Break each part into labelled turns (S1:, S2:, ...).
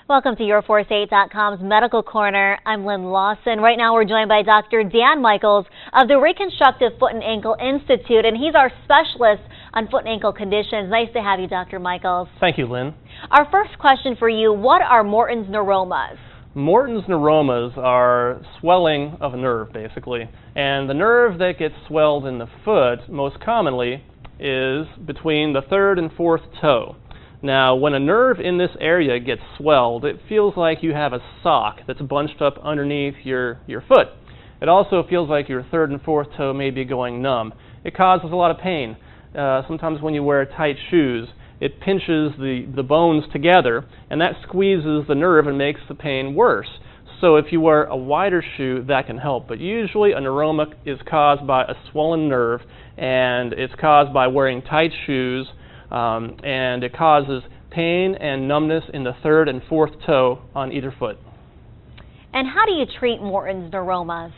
S1: Welcome to Your4State.com's Medical Corner. I'm Lynn Lawson. Right now we're joined by Dr. Dan Michaels of the Reconstructive Foot and Ankle Institute, and he's our specialist on foot and ankle conditions. Nice to have you, Dr. Michaels.
S2: Thank you, Lynn.
S1: Our first question for you, what are Morton's neuromas?
S2: Morton's neuromas are swelling of a nerve, basically. And the nerve that gets swelled in the foot, most commonly, is between the third and fourth toe. Now, when a nerve in this area gets swelled, it feels like you have a sock that's bunched up underneath your foot. It also feels like your third and fourth toe may be going numb. It causes a lot of pain. Sometimes when you wear tight shoes, it pinches the bones together, and that squeezes the nerve and makes the pain worse. So if you wear a wider shoe, that can help. But usually a neuroma is caused by a swollen nerve, and it's caused by wearing tight shoes, and it causes pain and numbness in the third and fourth toe on either foot.
S1: And how do you treat Morton's neuromas?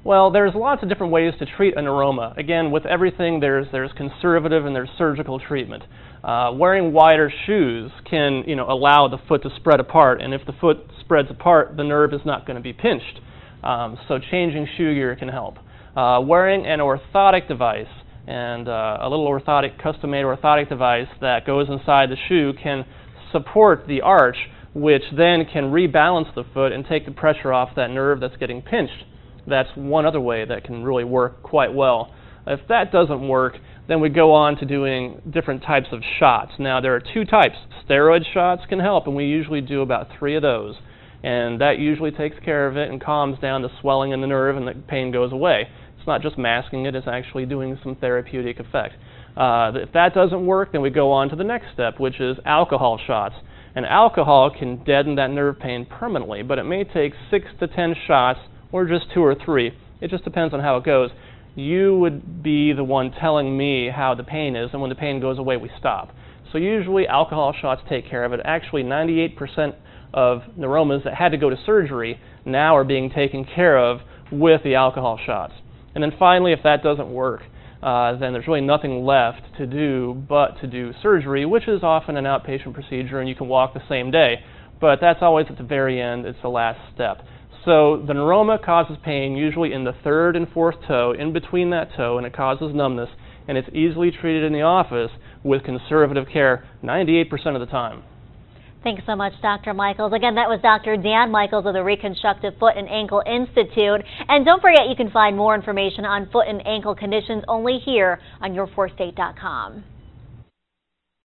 S2: Well, there's lots of different ways to treat a neuroma. Again, with everything, there's conservative and there's surgical treatment. Wearing wider shoes can, allow the foot to spread apart, and if the foot spreads apart, the nerve is not going to be pinched. So changing shoe gear can help. Wearing an orthotic device, and a little custom-made orthotic device that goes inside the shoe can support the arch, which then can rebalance the foot and take the pressure off that nerve that's getting pinched. That's one other way that can really work quite well. If that doesn't work, then we go on to doing different types of shots. Now, there are two types. Steroid shots can help, and we usually do about 3 of those. And that usually takes care of it and calms down the swelling in the nerve, and the pain goes away. It's not just masking it, it's actually doing some therapeutic effect. If that doesn't work, then we go on to the next step, which is alcohol shots. And alcohol can deaden that nerve pain permanently, but it may take 6 to 10 shots or just 2 or 3. It just depends on how it goes. You would be the one telling me how the pain is, and when the pain goes away, we stop. So usually alcohol shots take care of it. Actually, 98% of neuromas that had to go to surgery now are being taken care of with the alcohol shots. And then finally, if that doesn't work, then there's really nothing left to do but to do surgery, which is often an outpatient procedure, and you can walk the same day. But that's always at the very end. It's the last step. So the neuroma causes pain usually in the third and fourth toe, in between that toe, and it causes numbness, and it's easily treated in the office with conservative care 98% of the time.
S1: Thanks so much, Dr. Michaels. Again, that was Dr. Dan Michaels of the Reconstructive Foot and Ankle Institute. And don't forget, you can find more information on foot and ankle conditions only here on Your4State.com.